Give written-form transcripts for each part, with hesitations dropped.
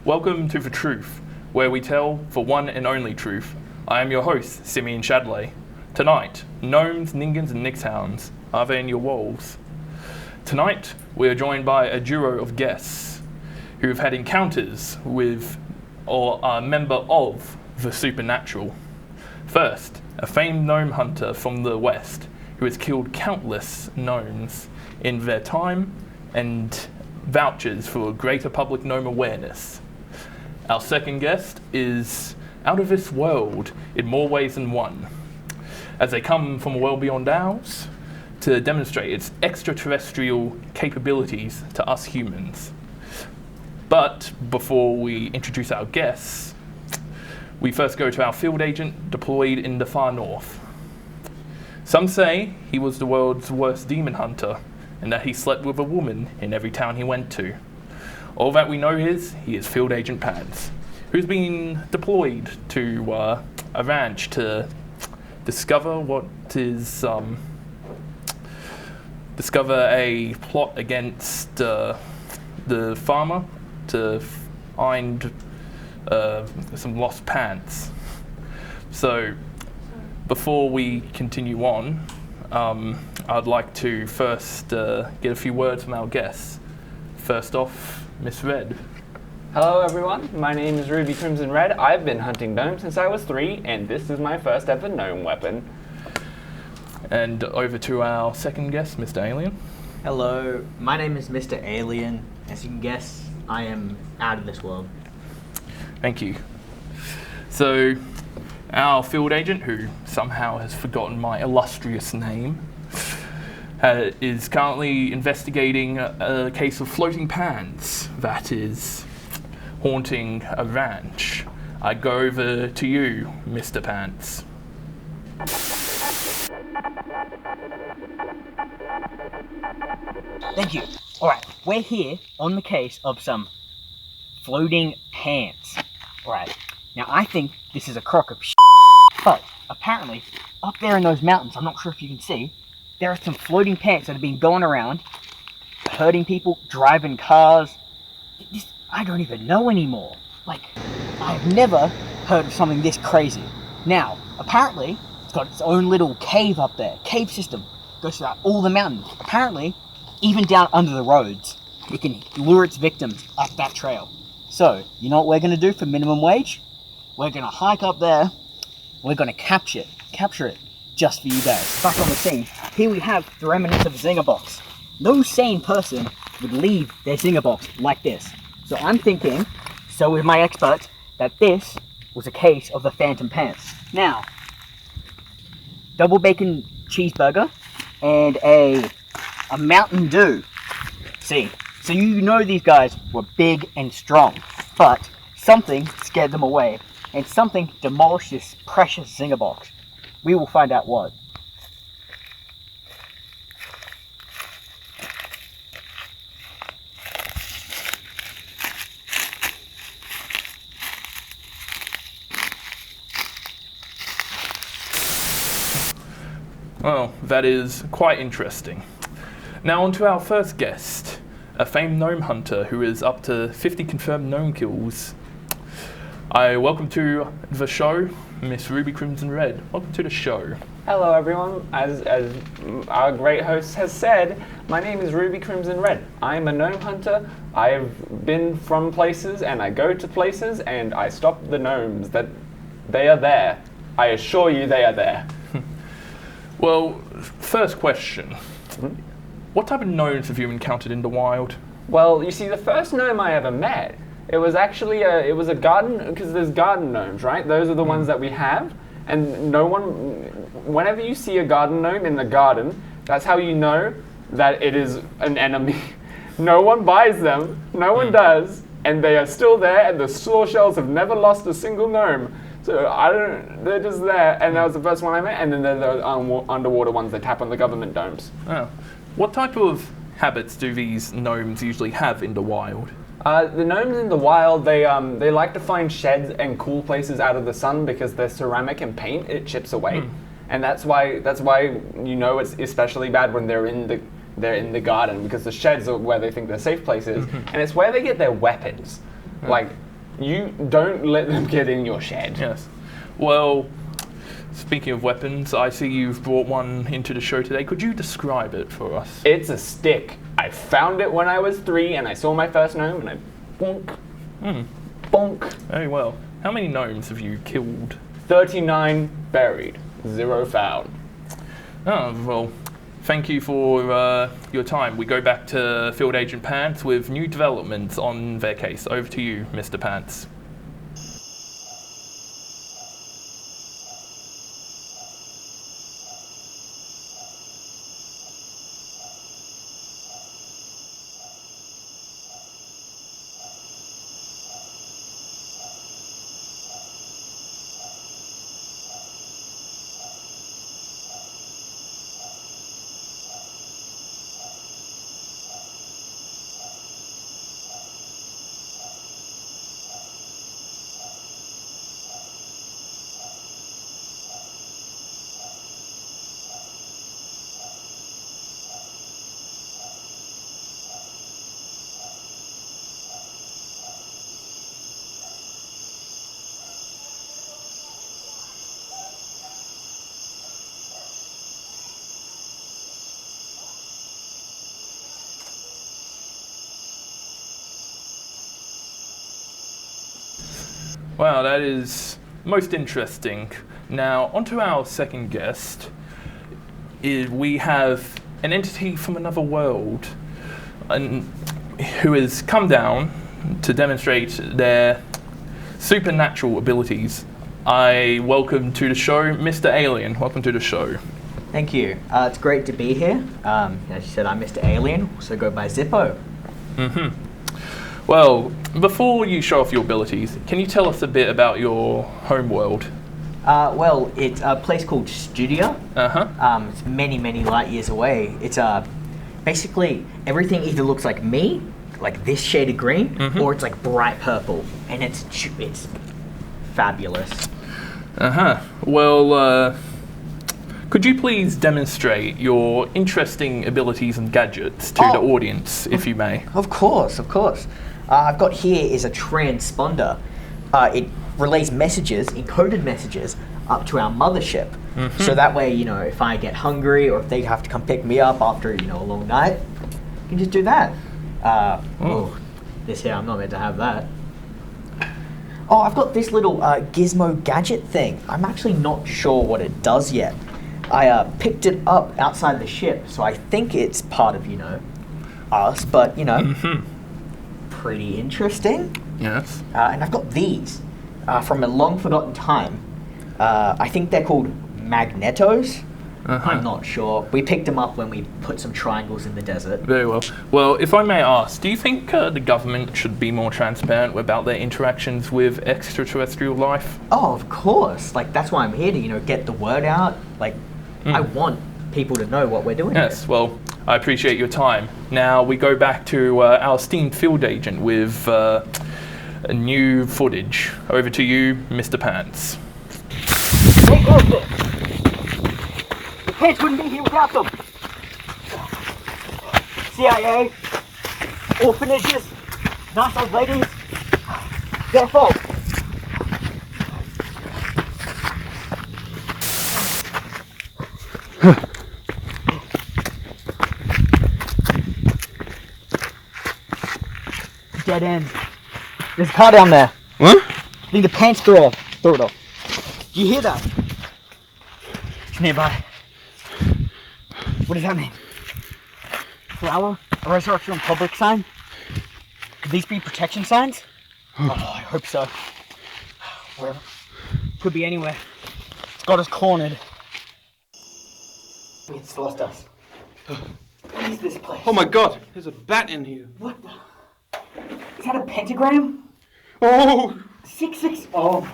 Welcome to The Truth, where we tell the one and only truth. I am your host, Simeon Shadilay. Tonight, gnomes, ningans, and nixhounds, are they in your walls? Tonight, we are joined by a duo of guests who have had encounters with or are a member of the supernatural. First, a famed gnome hunter from the West who has killed countless gnomes in their time and vouches for greater public gnome awareness. Our second guest is out of this world in more ways than one, as they come from a world beyond ours to demonstrate its extraterrestrial capabilities to us humans. But before we introduce our guests, we first go to our field agent deployed in the far north. Some say he was the world's worst demon hunter and that he slept with a woman in every town he went to. All that we know is he is Field Agent Pants, who's been deployed to a ranch to discover discover a plot against the farmer to find some lost pants. So before we continue on, I'd like to first get a few words from our guests. First off, Miss Red. Hello everyone, my name is Ruby Crimson Red. I've been hunting gnomes since I was 3, and this is my first ever gnome weapon. And over to our second guest, Mr. Alien. Hello, my name is Mr. Alien. As you can guess, I am out of this world. Thank you. So, our field agent, who somehow has forgotten my illustrious name, is currently investigating a case of floating pans that is haunting a ranch. I go over to you, Mr. Pants. Thank you. Alright, we're here on the case of some floating pants. Alright, now I think this is a crock of shit, but apparently up there in those mountains, I'm not sure if you can see, there are some floating pants that have been going around, hurting people, driving cars. I don't even know anymore. Like, I've never heard of something this crazy. Now, apparently, it's got its own little cave up there, cave system. Goes throughout all the mountains. Apparently, even down under the roads, it can lure its victims up that trail. So, you know what we're going to do for minimum wage? We're going to hike up there, we're going to capture it, just for you guys. Back on the scene, here we have the remnants of a zinger box. No sane person would leave their zinger box like this. So I'm thinking, so with my experts, that this was a case of the phantom pants. Now, double bacon cheeseburger and a Mountain Dew. See, so you know these guys were big and strong, but something scared them away, and something demolished this precious zinger box. We will find out what. Well, that is quite interesting. Now on to our first guest, a famed gnome hunter who is up to 50 confirmed gnome kills. I welcome to the show, Miss Ruby Crimson Red. Welcome to the show. Hello everyone, as our great host has said, my name is Ruby Crimson Red. I'm a gnome hunter. I've been from places and I go to places and I stop the gnomes. That they are there. I assure you they are there. Well, first question. What type of gnomes have you encountered in the wild? Well, you see, the first gnome I ever met, it was actually a garden, because there's garden gnomes, right? Those are the ones that we have, and no one, whenever you see a garden gnome in the garden, that's how you know that it is an enemy. No one buys them, no one does, and they are still there, and the store shelves have never lost a single gnome. So they're just there, and that was the first one I met, and then there are the underwater ones that tap on the government domes. Oh. What type of habits do these gnomes usually have in the wild? The gnomes in the wild, they like to find sheds and cool places out of the sun because they're ceramic and paint, it chips away. And that's why you know it's especially bad when they're in the garden, because the sheds are where they think their safe place is, and it's where they get their weapons. Like You don't let them get in your shed. Yes. Well, speaking of weapons, I see you've brought one into the show today. Could you describe it for us? It's a stick. I found it when I was 3 and I saw my first gnome and I bonk. Bonk. Very well. How many gnomes have you killed? 39 buried, 0 found. Oh, well, thank you for your time. We go back to Field Agent Pants with new developments on their case. Over to you, Mr. Pants. Wow, that is most interesting. Now, onto our second guest. We have an entity from another world who has come down to demonstrate their supernatural abilities. I welcome to the show Mr. Alien. Welcome to the show. Thank you. It's great to be here. As you said, I'm Mr. Alien, also go by Zippo. Well, before you show off your abilities, can you tell us a bit about your home world? Well, it's a place called Sofiya. It's many, many light years away. It's basically everything either looks like me, like this shade of green, or it's like bright purple, and it's fabulous. Well, could you please demonstrate your interesting abilities and gadgets to the audience, if you may? Of course, of course. I've got here is a transponder. It relays messages, encoded messages, up to our mothership. So that way, you know, if I get hungry or if they have to come pick me up after, you know, a long night, I can just do that. This here, I'm not meant to have that. Oh, I've got this little gizmo gadget thing. I'm actually not sure what it does yet. I picked it up outside the ship, so I think it's part of, you know, us, but, you know, pretty interesting. Yes. And I've got these from a long forgotten time. I think they're called magnetos. I'm not sure. We picked them up when we put some triangles in the desert. Very well. Well, if I may ask, do you think the government should be more transparent about their interactions with extraterrestrial life? Oh, of course. Like, that's why I'm here to, you know, get the word out. Like, I want people to know what we're doing Yes, here. well, I appreciate your time. Now we go back to our esteemed field agent with a new footage. Over to you, Mr. Pants. Hey, look! The Pants wouldn't be here without them! CIA, orphanages, nice old ladies, their fault. Dead end. There's a car down there. What? I think the Pants threw it off. Do you hear that? It's nearby. What does that mean? Flower? A resurrection on public sign? Could these be protection signs? Oh, I hope so. Wherever. Could be anywhere. It's got us cornered. It's lost us. What is this place? Oh my god, there's a bat in here. What the? Is that a pentagram? Oh! 666. Oh.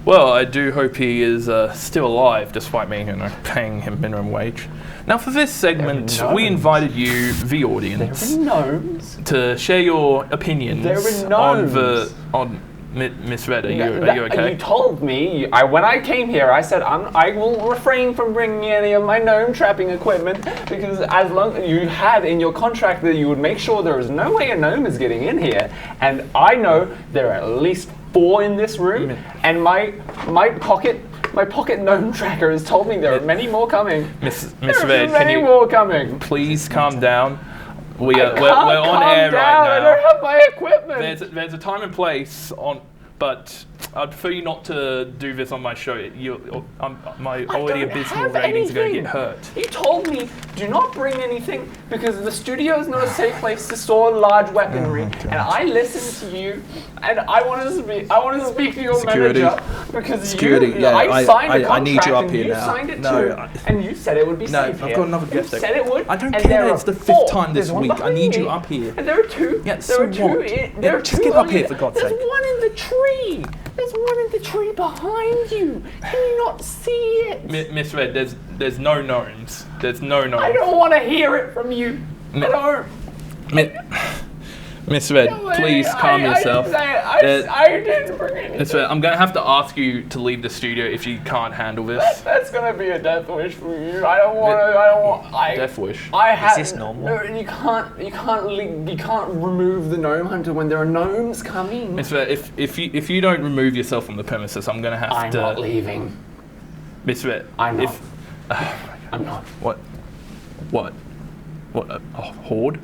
Well, I do hope he is still alive, despite me, you know, paying him minimum wage. Now, for this segment, we invited you, the audience, There are gnomes. to share your opinions There are on gnomes. Miss Red, are you okay? You told me when I came here. I said I will refrain from bringing any of my gnome trapping equipment because as long you had in your contract that you would make sure there is no way a gnome is getting in here, and I know there are at least 4 in this room, and my pocket gnome tracker has told me there are many more coming. Miss Red, can you more coming? Please calm down? We're on air right now. I don't have my equipment. There's a time and place but I'd prefer you not to do this on my show. My already abysmal ratings are going to get hurt. You told me do not bring anything because the studio is not a safe place to store large weaponry. And I listened to you, and I wanted to speak to your manager because I signed a contract. I need you up here you now. Signed it too, and you said it would be safe here. I've got another guest. You said it would. I don't care. It's the 5th time this week. I need you up here. And there are 2. Yeah, there are 2. There are 2. Just get up here for God's sake. There's 1 in the tree. There's 1 in the tree behind you. Can you not see it? Miss Red, there's no gnomes. There's no gnomes. I don't want to hear it from you. I don't. Miss Red, please calm yourself. I didn't bring anything. Miss Red, I'm going to have to ask you to leave the studio if you can't handle this. That's going to be a death wish for you. I don't want. Death wish. Is this normal? No, you can't remove the Gnome Hunter when there are gnomes coming. Miss Red, if you don't remove yourself from the premises, I'm going to have I'm not leaving. Miss Red, I'm not. I'm not. What? A horde?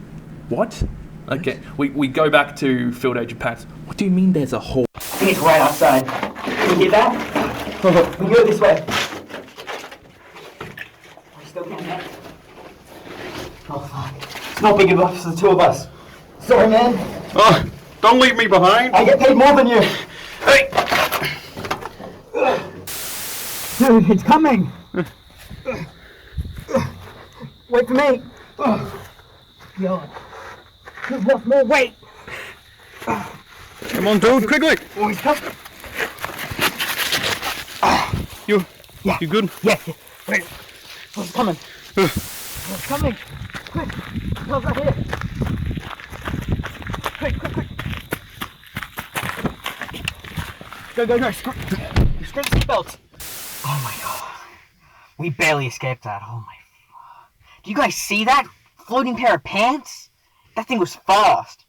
What? Okay, we go back to Field Agent Pats. What do you mean there's a horde? I think it's right outside. Can you hear that? We go this way. I still can't hear. Oh fuck. It's not big enough for the 2 of us. Sorry, man. Oh, don't leave me behind. I get paid more than you. Hey! Dude, it's coming. Wait for me. God. You've lost more weight. Come on, dude, quickly. Oh, he's coming. You good? Yeah. Wait. Oh, he's coming. He's coming. Quick. Come right here. Quick. Go. Screw the seatbelts. Oh my god. We barely escaped that. Oh my. Do you guys see that? Floating pair of pants? That thing was fast.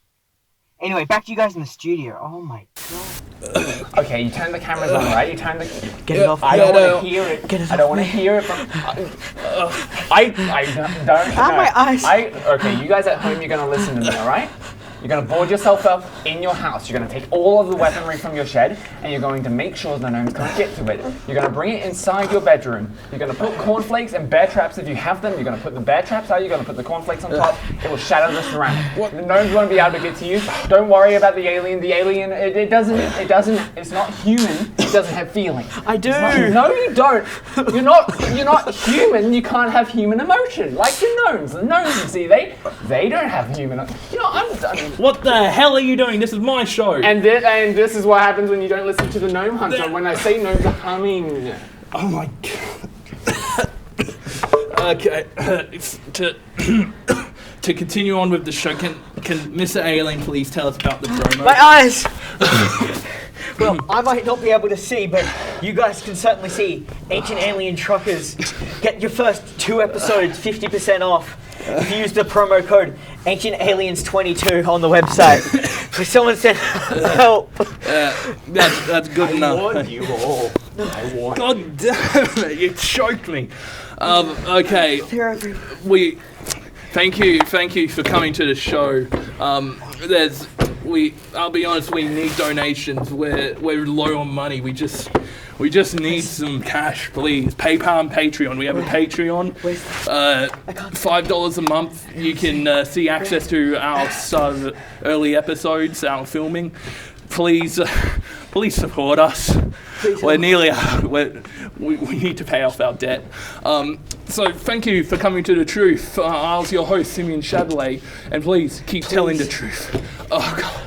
Anyway, back to you guys in the studio. Oh my god. Okay, you turn the cameras on, right? You turn the. Get it off. I don't want to hear it. Get it I don't want to hear it from. I don't. My eyes. Okay, you guys at home, you're gonna listen to me, all right? You're going to board yourself up in your house. You're going to take all of the weaponry from your shed, and you're going to make sure the gnomes can't get to it. You're going to bring it inside your bedroom. You're going to put cornflakes and bear traps if you have them. You're going to put the bear traps out. You're going to put the cornflakes on top. It will shatter the ceramic. The gnomes won't be able to get to you. Don't worry about the alien. The alien, it doesn't, it's not human. It doesn't have feelings. I do. No, you don't. You're not human. You can't have human emotion like the gnomes. The gnomes, you see, they don't have human. You know, I'm done. What the hell are you doing? This is my show. And this is what happens when you don't listen to the Gnome Hunter. When I say gnomes are coming. Oh my god. Okay. To continue on with the show, can Mr. Alien please tell us about the promo? My eyes! Well, I might not be able to see, but you guys can certainly see. Ancient Alien Truckers. Get your first 2 episodes 50% off if you use the promo code Ancient Aliens 22 on the website. So someone said help. That's good enough. I warned you all. I warned you. God damn it, you choked me. Okay. Thank you for coming to the show. I'll be honest, we need donations. We're low on money. We just need some cash, please. PayPal and Patreon. We have a Patreon. $5 a month. You can see access to our early episodes, our filming. Please support us. We need to pay off our debt. So thank you for coming to The Truth. I was your host, Simeon Shadilay, and please keep telling the truth. Oh God.